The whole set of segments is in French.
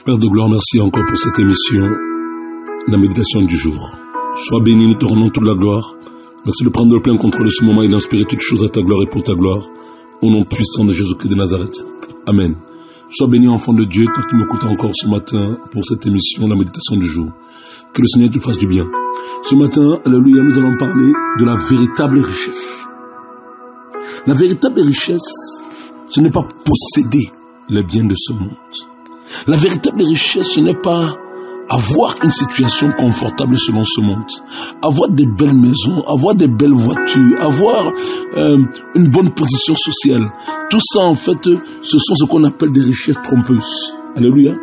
Père de gloire, merci encore pour cette émission, la méditation du jour. Sois béni, nous te rendons toute la gloire. Merci de prendre le plein contrôle de ce moment et d'inspirer toutes choses à ta gloire et pour ta gloire. Au nom puissant de Jésus-Christ de Nazareth. Amen. Sois béni, enfant de Dieu, toi qui m'écoutes encore ce matin pour cette émission, la méditation du jour. Que le Seigneur te fasse du bien. Ce matin, alléluia, nous allons parler de la véritable richesse. La véritable richesse, ce n'est pas posséder les biens de ce monde. La véritable richesse, ce n'est pas avoir une situation confortable selon ce monde, avoir des belles maisons, avoir des belles voitures, avoir une bonne position sociale. Tout ça, en fait, ce sont ce qu'on appelle des richesses trompeuses. Alléluia.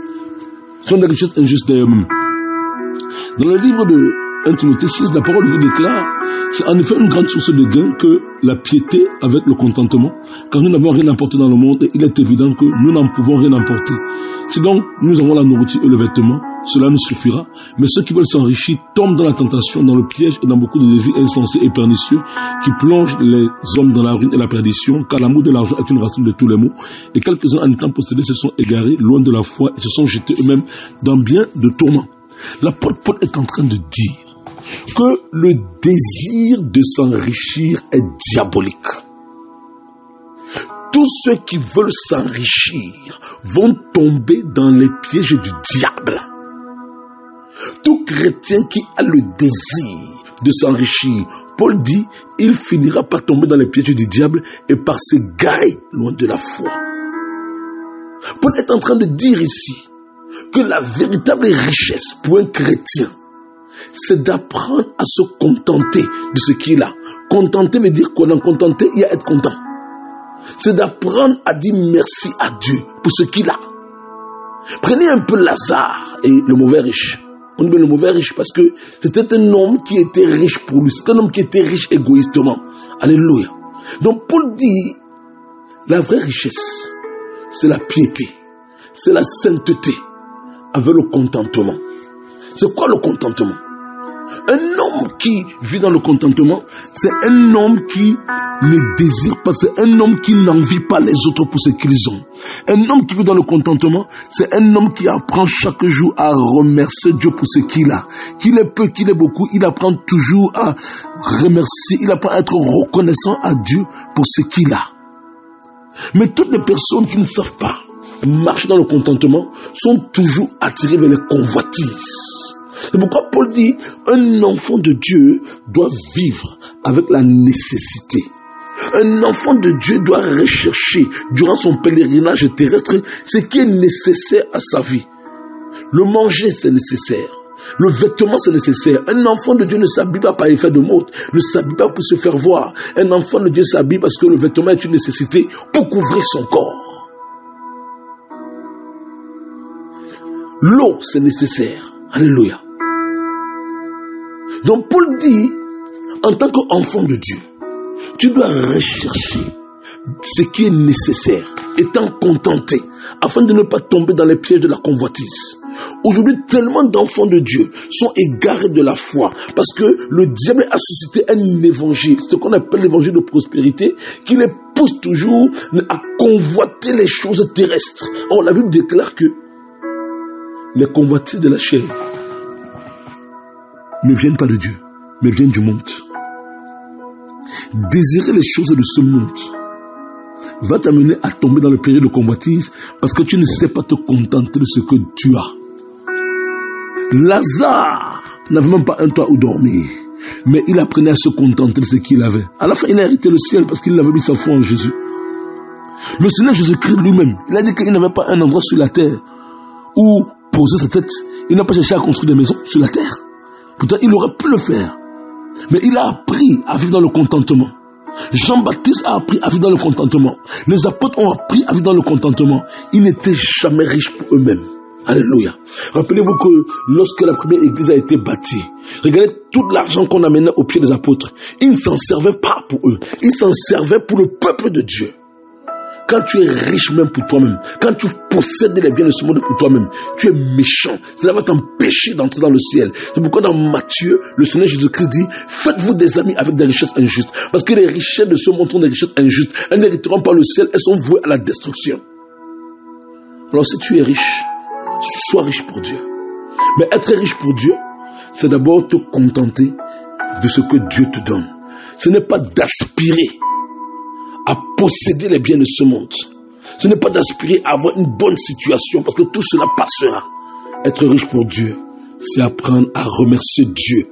Ce sont des richesses injustes d'ailleurs même. Dans le livre de 1 Timothée 6, la parole de Dieu déclare, c'est en effet une grande source de gain que la piété avec le contentement, car nous n'avons rien apporté dans le monde et il est évident que nous n'en pouvons rien apporter. Si donc nous avons la nourriture et le vêtement, cela nous suffira. Mais ceux qui veulent s'enrichir tombent dans la tentation, dans le piège et dans beaucoup de désirs insensés et pernicieux qui plongent les hommes dans la ruine et la perdition, car l'amour de l'argent est une racine de tous les maux. Et quelques-uns en étant possédés se sont égarés loin de la foi et se sont jetés eux-mêmes dans bien de tourments. L'apôtre Paul est en train de dire que le désir de s'enrichir est diabolique. Tous ceux qui veulent s'enrichir vont tomber dans les pièges du diable. Tout chrétien qui a le désir de s'enrichir, Paul dit, il finira par tomber dans les pièges du diable et par s'égarer loin de la foi. Paul est en train de dire ici que la véritable richesse pour un chrétien, c'est d'apprendre à se contenter de ce qu'il a. Contenter veut dire quoi? Dans contenter, il y a être content. C'est d'apprendre à dire merci à Dieu pour ce qu'il a. Prenez un peu Lazare et le mauvais riche. On dit le mauvais riche parce que c'était un homme qui était riche pour lui. C'est un homme qui était riche égoïstement. Alléluia. Donc Paul dit, la vraie richesse, c'est la piété, c'est la sainteté avec le contentement. C'est quoi le contentement? Un homme qui vit dans le contentement, c'est un homme qui ne désire pas, c'est un homme qui n'envie pas les autres pour ce qu'ils ont. Un homme qui vit dans le contentement, c'est un homme qui apprend chaque jour à remercier Dieu pour ce qu'il a. Qu'il est peu, qu'il est beaucoup, il apprend toujours à remercier, il apprend à être reconnaissant à Dieu pour ce qu'il a. Mais toutes les personnes qui ne savent pas marcher dans le contentement sont toujours attirées vers les convoitises. C'est pourquoi Paul dit, un enfant de Dieu doit vivre avec la nécessité. Un enfant de Dieu doit rechercher durant son pèlerinage terrestre ce qui est nécessaire à sa vie. Le manger, c'est nécessaire. Le vêtement, c'est nécessaire. Un enfant de Dieu ne s'habille pas par effet de mode, ne s'habille pas pour se faire voir. Un enfant de Dieu s'habille parce que le vêtement est une nécessité pour couvrir son corps. L'eau, c'est nécessaire. Alléluia. Donc Paul dit, en tant qu'enfant de Dieu, tu dois rechercher ce qui est nécessaire, étant contenté, afin de ne pas tomber dans les pièges de la convoitise. Aujourd'hui, tellement d'enfants de Dieu sont égarés de la foi, parce que le diable a suscité un évangile, ce qu'on appelle l'évangile de prospérité, qui les pousse toujours à convoiter les choses terrestres. Or, la Bible déclare que les convoitises de la chair ne viennent pas de Dieu, mais viennent du monde. Désirer les choses de ce monde va t'amener à tomber dans le piège de convoitise parce que tu ne sais pas te contenter de ce que tu as. Lazare n'avait même pas un toit où dormir, mais il apprenait à se contenter de ce qu'il avait. À la fin, il a hérité le ciel parce qu'il avait mis sa foi en Jésus. Le Seigneur Jésus-Christ lui-même, il a dit qu'il n'avait pas un endroit sur la terre où poser sa tête. Il n'a pas cherché à construire des maisons sur la terre. Pourtant, il aurait pu le faire. Mais il a appris à vivre dans le contentement. Jean-Baptiste a appris à vivre dans le contentement. Les apôtres ont appris à vivre dans le contentement. Ils n'étaient jamais riches pour eux-mêmes. Alléluia. Rappelez-vous que lorsque la première église a été bâtie, regardez tout l'argent qu'on amenait aux pieds des apôtres. Ils ne s'en servaient pas pour eux. Ils s'en servaient pour le peuple de Dieu. Quand tu es riche même pour toi-même, quand tu possèdes les biens de ce monde pour toi-même, tu es méchant. Cela va t'empêcher d'entrer dans le ciel. C'est pourquoi dans Matthieu, le Seigneur Jésus-Christ dit, faites-vous des amis avec des richesses injustes. Parce que les richesses de ce monde sont des richesses injustes. Elles n'hériteront pas le ciel, elles sont vouées à la destruction. Alors si tu es riche, Sois riche pour Dieu. Mais être riche pour Dieu, c'est d'abord te contenter de ce que Dieu te donne. Ce n'est pas d'aspirer à posséder les biens de ce monde. Ce n'est pas d'aspirer à avoir une bonne situation parce que tout cela passera. Être riche pour Dieu, c'est apprendre à remercier Dieu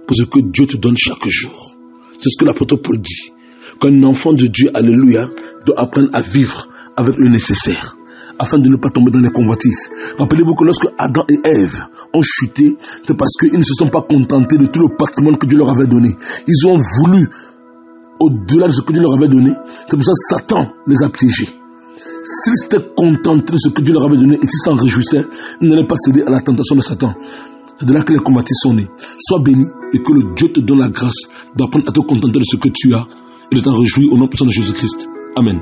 pour ce que Dieu te donne chaque jour. C'est ce que l'apôtre Paul dit. Qu'un enfant de Dieu, alléluia, doit apprendre à vivre avec le nécessaire, afin de ne pas tomber dans les convoitises. Rappelez-vous que lorsque Adam et Ève ont chuté, c'est parce qu'ils ne se sont pas contentés de tout le patrimoine que Dieu leur avait donné. Ils ont voulu, au-delà de ce que Dieu leur avait donné, c'est pour ça que Satan les a piégés. S'ils s'étaient contentés de ce que Dieu leur avait donné et s'ils s'en réjouissaient, ils n'allaient pas céder à la tentation de Satan. C'est de là que les convoitises sont nés. Sois béni et que le Dieu te donne la grâce d'apprendre à te contenter de ce que tu as et de t'en réjouir au nom puissant de Jésus-Christ. Amen.